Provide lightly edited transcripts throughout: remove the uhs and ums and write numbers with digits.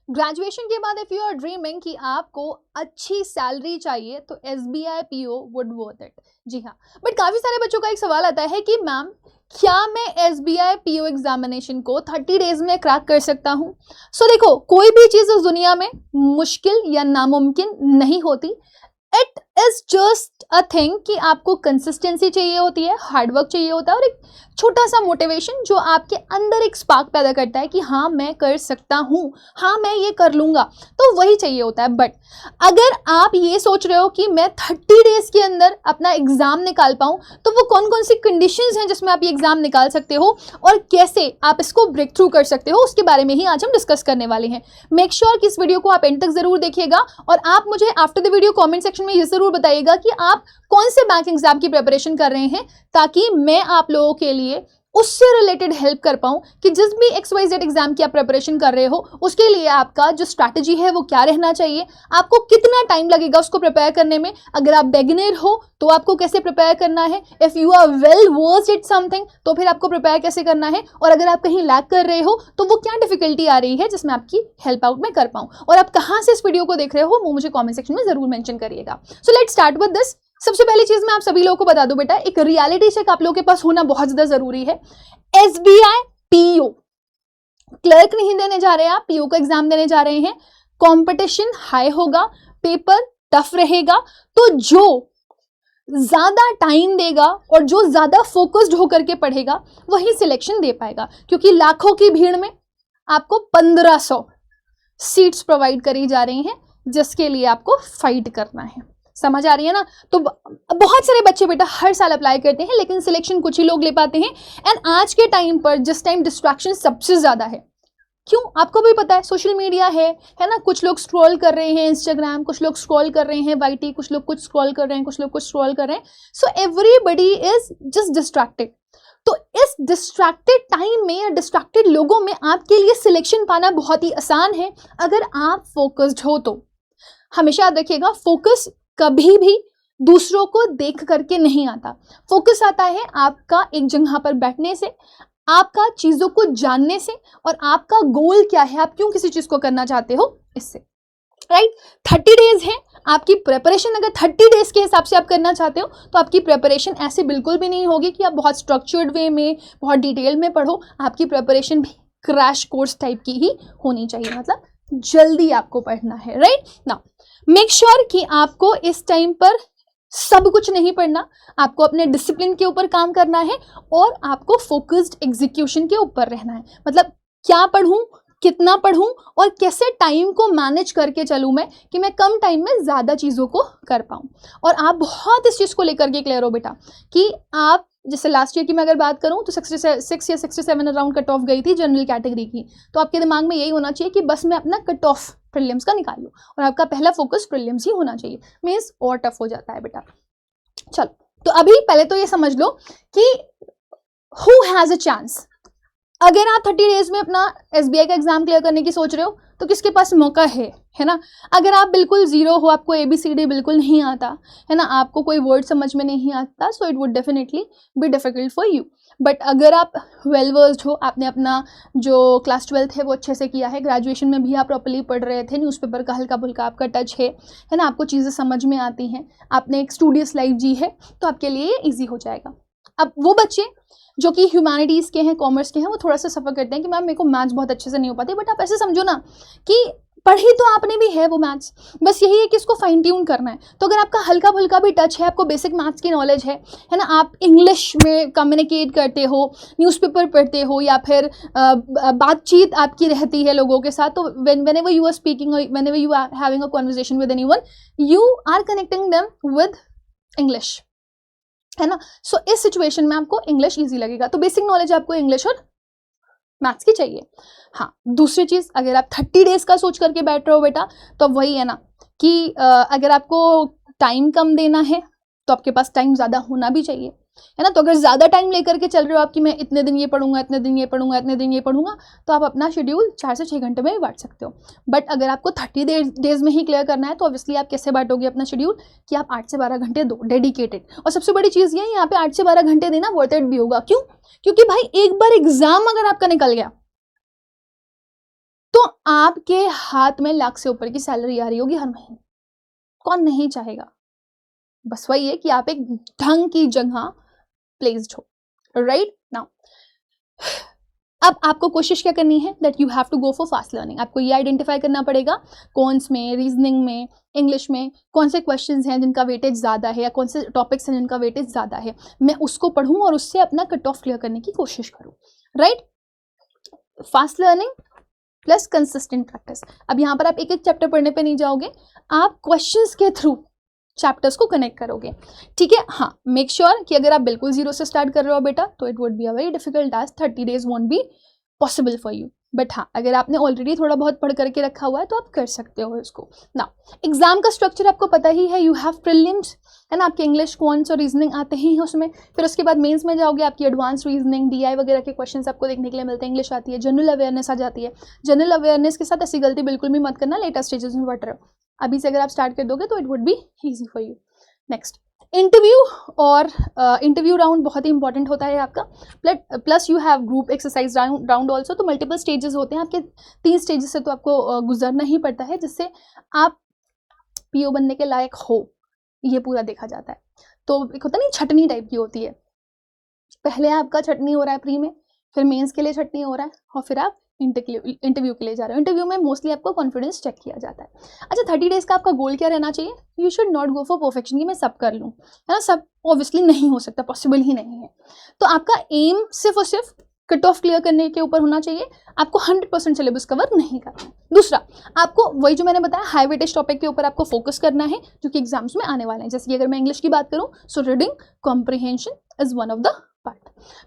Graduation के बाद if you are dreaming कि आपको अच्छी सैलरी चाहिए तो SBI PO would worth it. जी हाँ, बट काफ़ी सारे बच्चों का एक सवाल आता है कि मैम क्या मैं SBI PO एग्जामिनेशन को 30 डेज में क्रैक कर सकता हूँ? सो देखो, कोई भी चीज़ इस दुनिया में मुश्किल या नामुमकिन नहीं होती। It is just a thing कि आपको कंसिस्टेंसी चाहिए होती है, हार्डवर्क चाहिए होता है और एक छोटा सा मोटिवेशन जो आपके अंदर एक स्पार्क पैदा करता है कि हाँ मैं कर सकता हूँ, हाँ मैं ये कर लूँगा, तो वही चाहिए होता है। बट अगर आप ये सोच रहे हो कि मैं 30 डेज के अंदर अपना एग्ज़ाम निकाल पाऊँ, तो वो कौन कौन सी कंडीशंस हैं जिसमें आप ये एग्ज़ाम निकाल सकते हो और कैसे आप इसको ब्रेक थ्रू कर सकते हो, उसके बारे में ही आज हम डिस्कस करने वाले हैं। मेक श्योर कि इस वीडियो को आप एंड तक ज़रूर देखिएगा और आप मुझे after the video comment section में ये ज़रूर बताइएगा कि आप कौन से बैंक एग्जाम की प्रिपरेशन कर रहे हैं, ताकि मैं आप लोगों के लिए उससे रिलेटेड हेल्प कर पाऊँ कि जिस भी XYZ एग्जाम की आप प्रिपरेशन कर रहे हो उसके लिए आपका जो स्ट्रैटेजी है वो क्या रहना चाहिए, आपको कितना टाइम लगेगा उसको प्रिपेयर करने में, अगर आप बिगिनर हो तो आपको कैसे प्रिपेयर करना है, if you are well versed it something तो फिर आपको प्रिपेयर कैसे करना है, और अगर आप कहीं लैग कर रहे हो तो वो क्या डिफिकल्टी आ रही है जिसमें आपकी हेल्प आउट मैं कर पाऊँ, और आप कहाँ से इस वीडियो को देख रहे हो वो मुझे कॉमेंट सेक्शन में ज़रूर मैंशन करिएगा। So let's start with this. सबसे पहली चीज मैं आप सभी लोगों को बता दूं बेटा, एक रियलिटी चेक आप लोगों के पास होना बहुत ज्यादा जरूरी है। SBI PO क्लर्क नहीं देने जा रहे हैं आप, PO का एग्जाम देने जा रहे हैं। कंपटीशन हाई होगा, पेपर टफ रहेगा, तो जो ज्यादा टाइम देगा और जो ज्यादा फोकस्ड होकर के पढ़ेगा वही सिलेक्शन दे पाएगा, क्योंकि लाखों की भीड़ में आपको 1500 सीट्स प्रोवाइड करी जा रही हैं जिसके लिए आपको फाइट करना है। समझ आ रही है ना? तो बहुत सारे बच्चे बेटा हर साल अप्लाई करते हैं लेकिन सिलेक्शन कुछ ही लोग ले पाते हैं। एंड आज के टाइम पर जिस टाइम डिस्ट्रैक्शन सबसे ज़्यादा है, क्यों आपको भी पता है, सोशल मीडिया है ना, कुछ लोग स्क्रॉल कर रहे हैं इंस्टाग्राम, कुछ लोग स्क्रॉल कर रहे हैं YT, कुछ लोग कुछ स्क्रॉल कर रहे हैं, कुछ लोग कुछ स्क्रॉल कर रहे हैं। So everybody is just distracted. तो इस डिस्ट्रैक्टेड टाइम में या डिस्ट्रैक्टेड लोगों में आपके लिए सिलेक्शन पाना बहुत ही आसान है अगर आप फोकस्ड हो तो। हमेशा याद रखिएगा, फोकस कभी भी दूसरों को देख करके नहीं आता। फोकस आता है आपका एक जगह पर बैठने से, आपका चीज़ों को जानने से, और आपका गोल क्या है, आप क्यों किसी चीज़ को करना चाहते हो, इससे। राइट? 30 डेज है आपकी प्रिपरेशन। अगर 30 डेज के हिसाब से आप करना चाहते हो तो आपकी प्रिपरेशन ऐसे बिल्कुल भी नहीं होगी कि आप बहुत स्ट्रक्चर्ड वे में, बहुत डिटेल में पढ़ो। आपकी प्रिपरेशन भी क्रैश कोर्स टाइप की ही होनी चाहिए, मतलब जल्दी आपको पढ़ना है। राइट नाउ मेक श्योर कि आपको इस टाइम पर सब कुछ नहीं पढ़ना, आपको अपने डिसिप्लिन के ऊपर काम करना है और आपको फोकस्ड एग्जीक्यूशन के ऊपर रहना है। मतलब क्या पढ़ूं, कितना पढ़ूं और कैसे टाइम को मैनेज करके चलूं मैं कि मैं कम टाइम में ज़्यादा चीज़ों को कर पाऊं। और आप बहुत इस चीज़ को लेकर के क्लियर हो बेटा कि आप, जैसे लास्ट ईयर की मैं अगर बात करूं तो 66 या 67 अराउंड कट ऑफ गई थी जनरल कैटेगरी की। तो आपके दिमाग में यही होना चाहिए कि बस मैं अपना कट ऑफ प्रीलिम्स का निकाल लूँ, और आपका पहला फोकस प्रीलिम्स ही होना चाहिए। मीन्स और टफ हो जाता है बेटा। चलो, तो अभी पहले तो ये समझ लो कि हु हैज़ अ चांस। अगर आप 30 डेज में अपना SBI का एग्जाम क्लियर करने की सोच रहे हो तो किसके पास मौका है ना? अगर आप बिल्कुल ज़ीरो हो, आपको ABCD बिल्कुल नहीं आता है ना, आपको कोई वर्ड समझ में नहीं आता, so it would definitely be difficult for you. But अगर आप वेल वर्स्ड हो, आपने अपना जो क्लास 12th है वो अच्छे से किया है, ग्रेजुएशन में भी आप प्रॉपर्ली पढ़ रहे थे, न्यूज़पेपर का हल्का फुल्का आपका टच है ना, आपको चीज़ें समझ में आती हैं, आपने एक स्टूडियस लाइफ जी है, तो आपके लिए ये ईजी हो जाएगा। अब वो बच्चे जो कि ह्यूमैनिटीज़ के हैं, कॉमर्स के हैं, वो थोड़ा सा सफ़र करते हैं कि मैम मेरे को मैथ्स बहुत अच्छे से नहीं हो पाती। बट आप ऐसे समझो ना कि पढ़ी तो आपने भी है वो मैथ्स, बस यही है कि इसको फाइन ट्यून करना है। तो अगर आपका हल्का फुल्का भी टच है, आपको बेसिक मैथ्स की नॉलेज है ना, आप इंग्लिश में कम्युनिकेट करते हो, न्यूज़पेपर पढ़ते हो, या फिर बातचीत आपकी रहती है लोगों के साथ, तो whenever you are speaking or whenever you are having a conversation with anyone, you are connecting them with English, है ना? सो इस सिचुएशन में आपको इंग्लिश ईजी लगेगा। तो बेसिक नॉलेज आपको इंग्लिश और मैथ्स की चाहिए। हाँ, दूसरी चीज़, अगर आप 30 डेज का सोच करके बैठ रहे हो बेटा, तो वही है ना कि अगर आपको टाइम कम देना है तो आपके पास टाइम ज़्यादा होना भी चाहिए, है ना? तो अगर ज़्यादा टाइम लेकर के चल रहे हो आप कि मैं इतने दिन ये पढ़ूंगा, इतने दिन ये पढ़ूंगा, इतने दिन ये पढ़ूंगा, तो आप अपना शेड्यूल 4 से 6 घंटे में भी बांट सकते हो। बट अगर आपको 30 डेज में ही क्लियर करना है तो ऑब्वियसली आप कैसे बांटोगे अपना शेड्यूल कि आप 8 से 12 घंटे दो डेडिकेटेड। और सबसे बड़ी चीज़ ये, यहाँ पे 8 से 12 घंटे देना वर्थ इट भी होगा। क्यों? क्योंकि भाई एक बार एग्जाम अगर आपका निकल गया तो तो आपके हाथ में लाख से ऊपर की सैलरी आ रही होगी हर महीने, कौन नहीं चाहेगा? बस वही है कि आप एक ढंग की जगह प्लेस्ड हो, राइट? नाउ अब आपको कोशिश क्या करनी है, that you have to go for fast learning. आपको ये आइडेंटिफाई करना पड़ेगा कॉन्स में, रीजनिंग में, इंग्लिश में कौन से क्वेश्चंस हैं जिनका वेटेज ज़्यादा है या कौन से टॉपिक्स हैं जिनका वेटेज ज़्यादा है, मैं उसको पढ़ूँ और उससे अपना कट ऑफ क्लियर करने की कोशिश करूँ, right? Fast learning plus consistent practice. अब यहाँ पर आप एक एक चैप्टर पढ़ने पे नहीं जाओगे, आप क्वेश्चंस के थ्रू चैप्टर्स को कनेक्ट करोगे, ठीक है? हाँ, मेक श्योर कि अगर आप बिल्कुल जीरो से स्टार्ट कर रहे हो बेटा तो it would be a very difficult task, 30 days won't be possible for you. But हाँ, अगर आपने ऑलरेडी थोड़ा बहुत पढ़ करके रखा हुआ है तो आप कर सकते हो इसको। ना एग्जाम का स्ट्रक्चर आपको पता ही है, यू हैव प्रीलिम्स, है ना, आपके इंग्लिश, क्वांट्स और रीजनिंग आते ही हैं उसमें, फिर उसके बाद मेंस में जाओगे, आपकी एडवांस रीजनिंग, डीआई वगैरह के क्वेश्चंस आपको देखने के लिए मिलते हैं, इंग्लिश आती है, जनरल अवेयरनेस आ जाती है। जनरल अवेयरनेस के साथ ऐसी गलती बिल्कुल भी मत करना, लेटेस्ट स्टेजेस में पढ़ रहे हो, अभी से अगर आप स्टार्ट कर दोगे तो it would be easy for you. Next interview, और इंटरव्यू राउंड बहुत ही इंपॉर्टेंट होता है आपका, plus you have group exercise round also. तो मल्टीपल स्टेजेस होते हैं आपके, 3 स्टेजेस से तो आपको गुजरना ही पड़ता है जिससे आप पीओ बनने के लायक हो, ये पूरा देखा जाता है। तो एक होता नहीं, छटनी टाइप की होती है, पहले आपका छटनी हो रहा है प्री में, फिर मेंस के लिए छटनी हो रहा है, और फिर आप इंटरव्यू के लिए जा रहे हो। इंटरव्यू में मोस्टली आपको कॉन्फिडेंस चेक किया जाता है। अच्छा, 30 days का आपका गोल क्या रहना चाहिए? You should not go for perfection कि मैं सब कर लूँ, है ना, सब ऑब्वियसली नहीं हो सकता, पॉसिबल ही नहीं है। तो आपका एम सिर्फ और सिर्फ कट ऑफ क्लियर करने के ऊपर होना चाहिए, आपको 100% सिलेबस कवर नहीं करना है। दूसरा, आपको वही जो मैंने बताया हाई वेटेज टॉपिक के ऊपर आपको फोकस करना है जो कि एग्जाम्स में आने वाले हैं। जैसे कि अगर मैं इंग्लिश की बात करूँ, so reading comprehension is one of the part.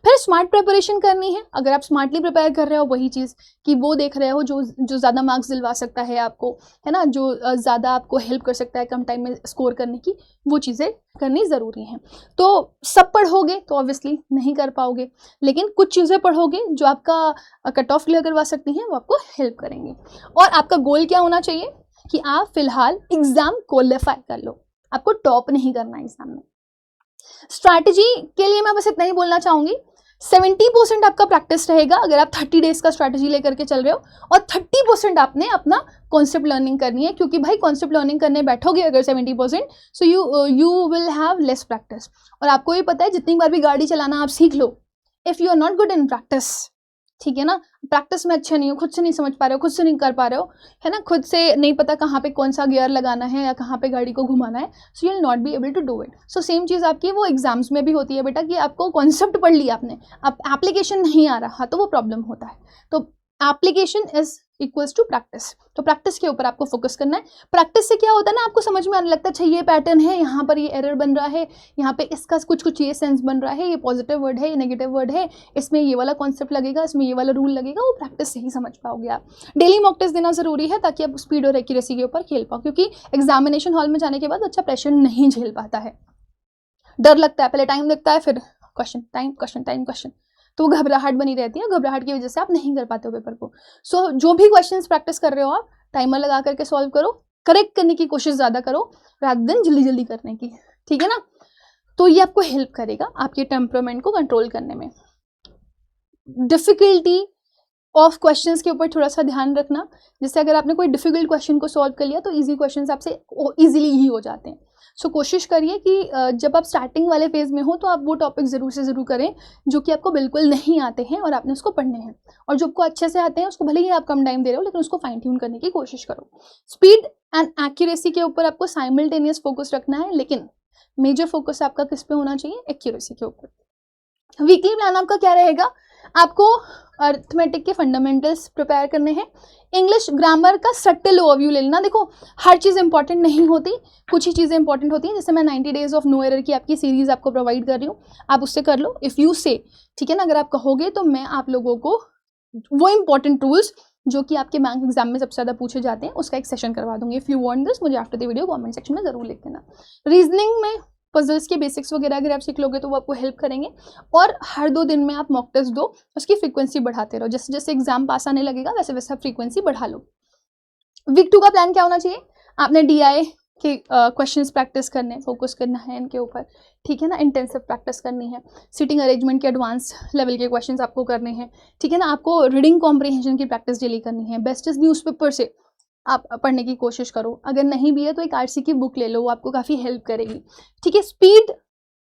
फिर स्मार्ट प्रिपरेशन करनी है, अगर आप स्मार्टली प्रिपेयर कर रहे हो, वही चीज़ कि वो देख रहे हो जो ज़्यादा मार्क्स दिलवा सकता है आपको, है ना, जो ज़्यादा आपको हेल्प कर सकता है कम टाइम में स्कोर करने की, वो चीज़ें करनी ज़रूरी हैं। तो सब पढ़ोगे तो ऑब्वियसली नहीं कर पाओगे, लेकिन कुछ चीज़ें पढ़ोगे जो आपका कट ऑफ क्लियर करवा सकती हैं, वो आपको हेल्प करेंगे। और आपका गोल क्या होना चाहिए कि आप फिलहाल एग्ज़ाम क्वालिफाई कर लो, आपको टॉप नहीं करना है एग्जाम में। स्ट्रैटेजी के लिए मैं बस इतना ही बोलना चाहूंगी, 70% आपका प्रैक्टिस रहेगा अगर आप 30 days का स्ट्रैटेजी लेकर के चल रहे हो, और 30% आपने अपना कॉन्सेप्ट लर्निंग करनी है, क्योंकि भाई कॉन्सेप्ट लर्निंग करने बैठोगे अगर 70%, सो you will have less practice. और आपको ये पता है जितनी बार भी गाड़ी चलाना आप सीख लो, if you are not good in practice, ठीक है ना, प्रैक्टिस में अच्छे नहीं हो, खुद से नहीं समझ पा रहे हो, खुद से नहीं कर पा रहे हो, है ना, खुद से नहीं पता कहाँ पे कौन सा गियर लगाना है या कहाँ पे गाड़ी को घुमाना है, so you will not be able to do it. So same चीज़ आपकी वो एग्जाम्स में भी होती है बेटा, कि आपको कॉन्सेप्ट पढ़ लिया आपने, अब एप्लीकेशन नहीं आ रहा तो वो प्रॉब्लम होता है। तो application is equals to practice, तो प्रैक्टिस के ऊपर आपको फोकस करना है। प्रैक्टिस से क्या होता है ना, आपको समझ में आने लगता है, अच्छा ये पैटर्न है, यहाँ पर ये एरर बन रहा है, यहाँ पे इसका कुछ ये सेंस बन रहा है, ये पॉजिटिव वर्ड है, ये नेगेटिव वर्ड है, इसमें ये वाला कॉन्सेप्ट लगेगा, इसमें ये वाला रूल लगेगा, वो प्रैक्टिस से ही समझ पाओगे आप। डेली मॉक टेस्ट देना जरूरी है ताकि आप स्पीड और एक्यूरेसी के ऊपर खेल पाओ, क्योंकि एग्जामिनेशन हॉल में जाने के बाद अच्छा प्रेशर नहीं झेल पाता है, डर लगता है, पहले टाइम लगता है, फिर question time, question time, question, तो घबराहट बनी रहती है, घबराहट की वजह से आप नहीं कर पाते हो पेपर को। सो जो भी क्वेश्चंस प्रैक्टिस कर रहे हो आप, टाइमर लगा करके सॉल्व करो, करेक्ट करने की कोशिश ज़्यादा करो रात दिन जल्दी जल्दी करने की, ठीक है ना। तो ये आपको हेल्प करेगा आपके टेम्परामेंट को कंट्रोल करने में। डिफिकल्टी ऑफ क्वेश्चंस के ऊपर थोड़ा सा ध्यान रखना, जैसे अगर आपने कोई डिफिकल्ट क्वेश्चन को सॉल्व कर लिया तो इजी क्वेश्चंस आपसे इजीली ही हो जाते हैं। सो कोशिश करिए कि जब आप स्टार्टिंग वाले फेज में हो तो आप वो टॉपिक ज़रूर से ज़रूर करें जो कि आपको बिल्कुल नहीं आते हैं और आपने उसको पढ़ने हैं, और जो आपको अच्छे से आते हैं उसको भले ही आप कम टाइम दे रहे हो लेकिन उसको फाइन ट्यून करने की कोशिश करो। स्पीड एंड एक्यूरेसी के ऊपर आपको साइमल्टेनियस फोकस रखना है, लेकिन मेजर फोकस आपका किस पे होना चाहिए? एक्यूरेसी के ऊपर। वीकली प्लान आपका क्या रहेगा? आपको अर्थमेटिक के फंडामेंटल्स प्रिपेयर करने हैं, इंग्लिश ग्रामर का सटल ओवरव्यू ले लेना। देखो हर चीज़ इंपॉर्टेंट नहीं होती, कुछ ही चीज़ें इंपॉर्टेंट होती हैं, जैसे मैं 90 days ऑफ नो एरर की आपकी सीरीज़ आपको प्रोवाइड कर रही हूँ, आप उससे कर लो इफ़ यू से, ठीक है ना। अगर आप कहोगे तो मैं आप लोगों को वो इंपॉर्टेंट टूल्स जो कि आपके बैंक एग्जाम में सबसे ज़्यादा पूछे जाते हैं उसका एक सेशन करवा दूंगी। इफ़ यू वांट दिस, मुझे after the video comment section में ज़रूर लिख देना। रीजनिंग में पजल्स के बेसिक्स वगैरह अगर आप सीख लोगे तो वो आपको हेल्प करेंगे, और हर 2 दिन में आप मॉक टेस्ट दो, उसकी फ्रीक्वेंसी बढ़ाते रहो, जैसे जैसे एग्जाम पास आने लगेगा वैसे वैसे आप फ्रीक्वेंसी बढ़ा लो। वीक 2 का प्लान क्या होना चाहिए? आपने DI कि क्वेश्चंस प्रैक्टिस करने, फोकस करना है इनके ऊपर, ठीक है ना। इंटेंसिव प्रैक्टिस करनी है, सीटिंग अरेंजमेंट के एडवांस लेवल के क्वेश्चंस आपको करने हैं, ठीक है ना। आपको रीडिंग कॉम्प्रिहेंशन की प्रैक्टिस डेली करनी है। बेस्टेस्ट न्यूज़पेपर से आप पढ़ने की कोशिश करो, अगर नहीं भी है तो एक आरसी की बुक ले लो, वो आपको काफ़ी हेल्प करेगी, ठीक है। स्पीड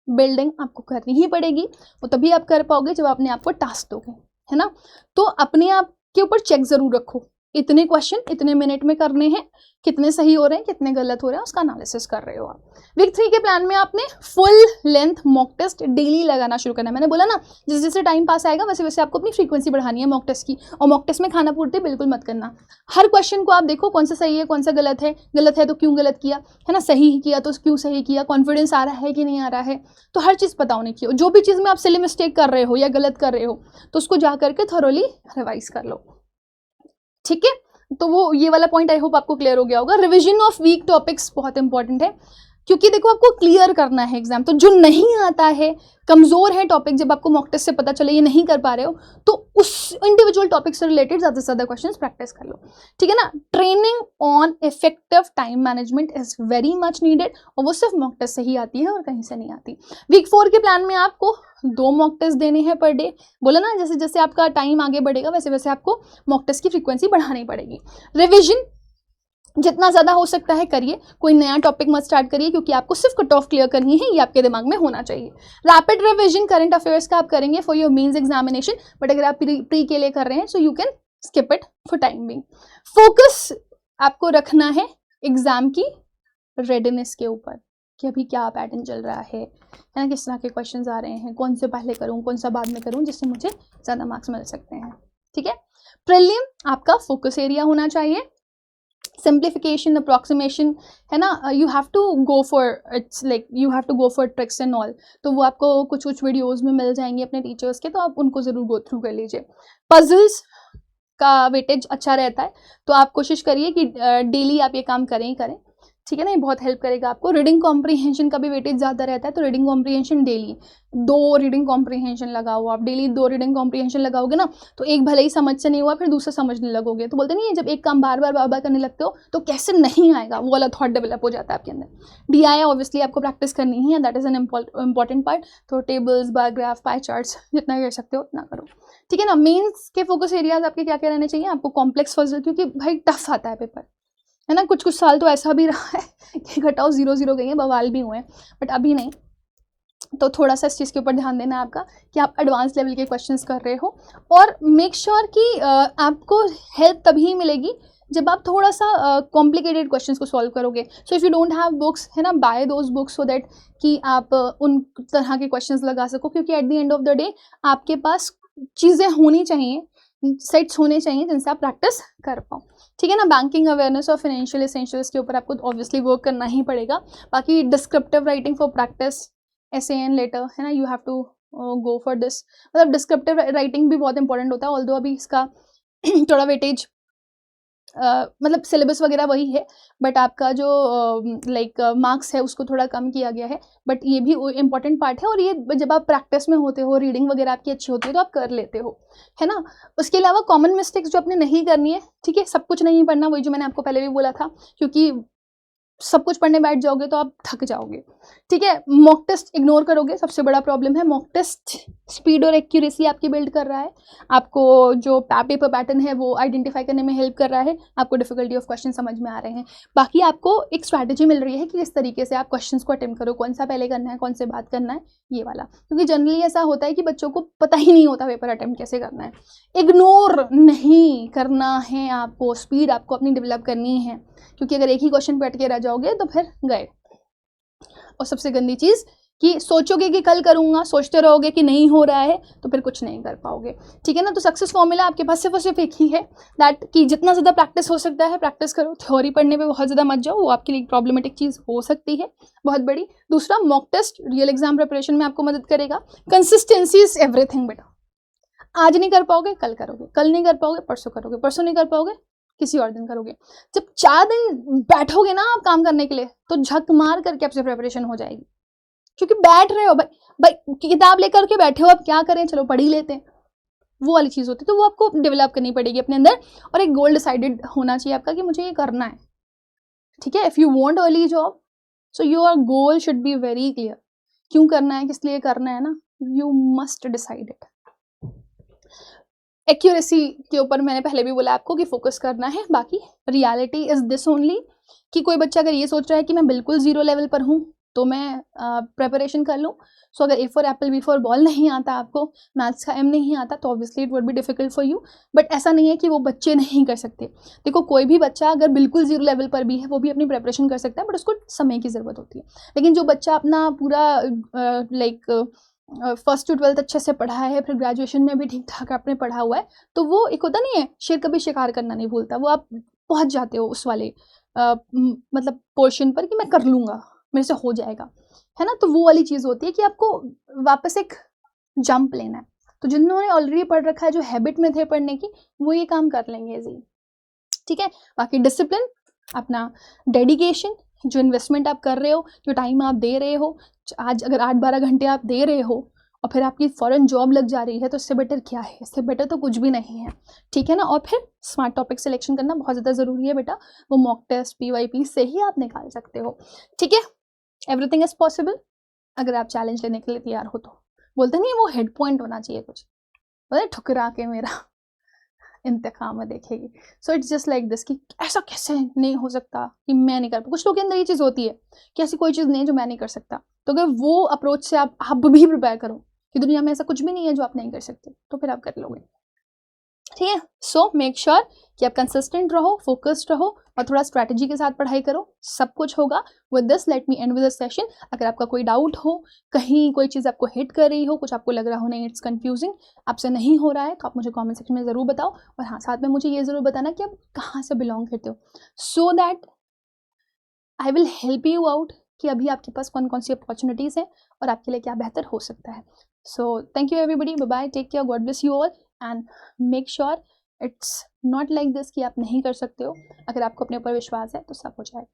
बिल्डिंग आपको करनी ही पड़ेगी, वो तभी आप कर पाओगे जब अपने आप को टास्क दोगे, है ना। तो अपने आप के ऊपर चेक ज़रूर रखो, इतने क्वेश्चन इतने मिनट में करने हैं, कितने सही हो रहे हैं कितने गलत हो रहे हैं, उसका एनालिसिस कर रहे हो आप। वीक 3 के प्लान में आपने full length mock test daily लगाना शुरू करना है। मैंने बोला ना, जैसे जैसे टाइम पास आएगा वैसे वैसे आपको अपनी फ्रीक्वेंसी बढ़ानी है मॉक टेस्ट की। और मॉक टेस्ट में खाना पूर्ति बिल्कुल मत करना। हर क्वेश्चन को आप देखो कौन सा सही है कौन सा गलत है तो क्यों गलत किया, है ना, सही किया तो क्यों सही किया, कॉन्फिडेंस आ रहा है कि नहीं आ रहा है, तो हर चीज़ पता होनी चाहिए। जो भी चीज़ में आप सिली मिस्टेक कर रहे हो या गलत कर रहे हो तो उसको जा करके थोरोली रिवाइज कर लो, ठीक है। तो वो ये वाला पॉइंट आई होप आपको क्लियर हो गया होगा। रिवीजन ऑफ वीक टॉपिक्स बहुत इंपॉर्टेंट है, क्योंकि देखो आपको क्लियर करना है एग्जाम। तो जो नहीं आता है, कमज़ोर है टॉपिक, जब आपको मॉक टेस्ट से पता चले ये नहीं कर पा रहे हो, तो उस इंडिविजुअल टॉपिक से रिलेटेड ज़्यादा से ज़्यादा क्वेश्चंस प्रैक्टिस कर लो, ठीक है ना। Training on effective time management is very much needed, और वो सिर्फ मॉक टेस्ट से ही आती है और कहीं से नहीं आती। वीक 4 के प्लान में आपको 2 मॉक टेस्ट देने हैं पर डे। बोला ना, जैसे जैसे आपका टाइम आगे बढ़ेगा वैसे वैसे आपको मॉक टेस्ट की फ्रीक्वेंसी बढ़ानी पड़ेगी। रिविजन जितना ज़्यादा हो सकता है करिए, कोई नया टॉपिक मत स्टार्ट करिए, क्योंकि आपको सिर्फ कट ऑफ क्लियर करनी है, ये आपके दिमाग में होना चाहिए। रैपिड रिविजन करंट अफेयर्स का आप करेंगे for your mains examination, but अगर आप प्री के लिए कर रहे हैं so you can skip it for time being. Focus आपको रखना है एग्जाम की रेडीनेस के ऊपर, कि अभी क्या पैटर्न चल रहा है ना, किस तरह के क्वेश्चंस आ रहे हैं, कौन से पहले करूँ कौन सा बाद में करूँ, जिससे मुझे ज़्यादा मार्क्स मिल सकते हैं, ठीक है। प्रीलिम आपका फोकस एरिया होना चाहिए। सिंप्लीफिकेशन, अप्रॉक्सीमेशन, है ना, you have to go for it's like you have to go for tricks and all. तो वो आपको कुछ कुछ वीडियोज़ में मिल जाएंगे अपने टीचर्स के, तो आप उनको ज़रूर गो थ्रू कर लीजिए। पजल्स का वेटेज अच्छा रहता है, तो आप कोशिश करिए कि डेली आप ये काम करें ही करें, ठीक है ना, ये बहुत हेल्प करेगा आपको। रीडिंग कॉम्प्रीहेंशन का भी वेटेज ज़्यादा रहता है, तो reading comprehension daily 2 reading comprehension लगाओ। आप डेली 2 रीडिंग कॉम्प्रीहेंशन लगाओगे ना, तो एक भले ही समझ से नहीं हुआ फिर दूसरा समझने लगोगे। तो बोलते नहीं है, जब एक काम बार बार करने लगते हो तो कैसे नहीं आएगा, वो वाला थॉट डेवलप हो जाता है आपके अंदर। DI ऑब्वियसली आपको प्रैक्टिस करनी ही है, that is an important part. तो tables, bar graph, pie charts जितना कर सकते हो उतना करो, ठीक है ना। मेंस के फोकस एरियाज आपके क्या क्या रहने चाहिए, आपको कॉम्प्लेक्स पजल, क्योंकि भाई टफ आता है पेपर, है ना। कुछ साल तो ऐसा भी रहा है कि घटाओ 0 गई है, बवाल भी हुए हैं, बट अभी नहीं। तो थोड़ा सा इस चीज़ के ऊपर ध्यान देना है आपका, कि आप एडवांस लेवल के क्वेश्चंस कर रहे हो। और मेक श्योर कि आपको हेल्प तभी मिलेगी जब आप थोड़ा सा कॉम्प्लिकेटेड क्वेश्चंस को सॉल्व करोगे। So if you don't have books, है ना, buy those books so that कि आप उन तरह के क्वेश्चंस लगा सको, क्योंकि at the end of the day आपके पास चीज़ें होनी चाहिए, सेट्स होने चाहिए जिनसे आप प्रैक्टिस कर पाओ, ठीक है ना। बैंकिंग अवेयरनेस और फाइनेंशियल एसेंशियल्स के ऊपर आपको ऑब्वियसली वर्क करना ही पड़ेगा। बाकी descriptive writing for practice, SAN letter, है ना, you have to go for this. मतलब डिस्क्रिप्टिव राइटिंग भी बहुत इंपॉर्टेंट होता है, ऑल्दो अभी इसका थोड़ा वेटेज मतलब सिलेबस वगैरह वही है, बट आपका जो लाइक मार्क्स है उसको थोड़ा कम किया गया है, बट ये भी इम्पॉर्टेंट पार्ट है। और ये जब आप प्रैक्टिस में होते हो, रीडिंग वगैरह आपकी अच्छी होती है तो आप कर लेते हो, है ना। उसके अलावा कॉमन मिस्टेक्स जो आपने नहीं करनी है, ठीक है, सब कुछ नहीं पढ़ना, वही जो मैंने आपको पहले भी बोला था, क्योंकि सब कुछ पढ़ने बैठ जाओगे तो आप थक जाओगे, ठीक है। मॉक टेस्ट इग्नोर करोगे, सबसे बड़ा प्रॉब्लम है। मॉक टेस्ट स्पीड और एक्यूरेसी आपकी बिल्ड कर रहा है, आपको जो पेपर पैटर्न है वो आइडेंटिफाई करने में हेल्प कर रहा है, आपको डिफिकल्टी ऑफ क्वेश्चन समझ में आ रहे हैं। बाकी आपको एक स्ट्रैटेजी मिल रही है कि किस तरीके से आप क्वेश्चंस को अटेम्प्ट करो, कौन सा पहले करना है कौन से बात करना है, ये वाला। क्योंकि जनरली ऐसा होता है कि बच्चों को पता ही नहीं होता पेपर अटेम्प्ट कैसे करना है। इग्नोर नहीं करना है आपको, स्पीड आपको अपनी डेवलप करनी है, क्योंकि अगर एक ही क्वेश्चन पे अटके रह जाओगे तो फिर गए। और सबसे गंदी चीज़ कि सोचोगे कि कल करूँगा, सोचते रहोगे कि नहीं हो रहा है, तो फिर कुछ नहीं कर पाओगे, ठीक है ना। तो सक्सेस फॉर्मूला आपके पास सिर्फ और सिर्फ एक ही है, दैट कि जितना ज़्यादा प्रैक्टिस हो सकता है प्रैक्टिस करो। थ्योरी पढ़ने पे बहुत ज़्यादा मत जाओ, वो आपके लिए प्रॉब्लमेटिक चीज़ हो सकती है बहुत बड़ी। दूसरा, mock test real exam preparation में आपको मदद करेगा। कंसिस्टेंसी इज एवरीथिंग बेटा, आज नहीं कर पाओगे कल करोगे, कल नहीं कर पाओगे परसों करोगे, परसों नहीं कर पाओगे किसी और दिन करोगे। जब 4 दिन बैठोगे ना आप काम करने के लिए, तो झक मार करके आपसे प्रिपरेशन हो जाएगी, क्योंकि बैठ रहे हो भाई किताब लेकर के बैठे हो, अब क्या करें, चलो पढ़ ही लेते हैं, वो वाली चीज़ होती है। तो वो आपको डेवलप करनी पड़ेगी अपने अंदर, और एक गोल डिसाइडेड होना चाहिए आपका कि मुझे ये करना है, ठीक है, if you want early job so your goal should be very clear, क्यों करना है, किस लिए करना है ना, you must decide it. Accuracy के ऊपर मैंने पहले भी बोला आपको कि फोकस करना है, बाकी रियलिटी इज दिस ओनली कि कोई बच्चा अगर ये सोच रहा है कि मैं बिल्कुल जीरो लेवल पर हूँ तो मैं प्रिपरेशन कर लूँ। सो अगर A for apple B for ball नहीं आता आपको, मैथ्स का एम नहीं आता, तो obviously it would be difficult for you. But ऐसा नहीं है कि वो बच्चे नहीं कर सकते। देखो कोई भी बच्चा अगर बिल्कुल जीरो लेवल पर भी है वो भी अपनी प्रिपरेशन कर सकता है, बट उसको समय की ज़रूरत होती है। लेकिन जो बच्चा अपना पूरा फर्स्ट टू ट्वेल्थ अच्छे से पढ़ा है, फिर ग्रेजुएशन में भी ठीक ठाक आपने पढ़ा हुआ है, तो वो एक होता नहीं है, शेर कभी शिकार करना नहीं भूलता, वो आप पहुंच जाते हो उस वाले मतलब पोर्शन पर कि मैं कर लूँगा, मेरे से हो जाएगा, है ना। तो वो वाली चीज़ होती है कि आपको वापस एक जंप लेना है। तो जिन्होंने ऑलरेडी पढ़ रखा है, जो हैबिट में थे पढ़ने की, वो ये काम कर लेंगे जी, ठीक है। बाकी डिसिप्लिन, अपना डेडिकेशन, जो इन्वेस्टमेंट आप कर रहे हो, जो टाइम आप दे रहे हो, आज अगर 8-12 घंटे आप दे रहे हो और फिर आपकी फ़ौरन जॉब लग जा रही है, तो इससे बेटर क्या है, इससे बेटर तो कुछ भी नहीं है, ठीक है ना। और फिर स्मार्ट टॉपिक सिलेक्शन करना बहुत ज़्यादा ज़रूरी है बेटा, वो मॉक टेस्ट PYP से ही आप निकाल सकते हो, ठीक है। एवरीथिंग इज़ पॉसिबल अगर आप चैलेंज लेने के लिए तैयार हो तो। बोलते नहीं वो हेड पॉइंट होना चाहिए कुछ, बोले ठुकरा के मेरा इंतकाम में देखेगी। So it's just like this कि ऐसा कैसे नहीं हो सकता कि मैं नहीं कर पाऊँ। कुछ लोग के अंदर ये चीज़ होती है कि ऐसी कोई चीज़ नहीं है जो मैं नहीं कर सकता। तो अगर वो अप्रोच से आप भी प्रिपेयर करो कि दुनिया में ऐसा कुछ भी नहीं है जो आप नहीं कर सकते, तो फिर आप कर लोगे, ठीक है। सो मेक श्योर कि आप कंसिस्टेंट रहो, फोकस्ड रहो और थोड़ा स्ट्रैटेजी के साथ पढ़ाई करो, सब कुछ होगा। With this let me and with this session. अगर आपका कोई डाउट हो, कहीं कोई चीज़ आपको हिट कर रही हो, कुछ आपको लग रहा हो नहीं इट्स कंफ्यूजिंग, आपसे नहीं हो रहा है, तो आप मुझे कमेंट सेक्शन में ज़रूर बताओ। और हाँ, साथ में मुझे ये ज़रूर बताना कि आप कहाँ से बिलोंग करते हो, so that I will help you out कि अभी आपके पास कौन कौन सी अपॉर्चुनिटीज़ हैं और आपके लिए क्या बेहतर हो सकता है। So thank you everybody, bye bye, take care, God bless you all and make sure it's not like this कि आप नहीं कर सकते हो। अगर आपको अपने ऊपर विश्वास है तो सब हो जाएगा।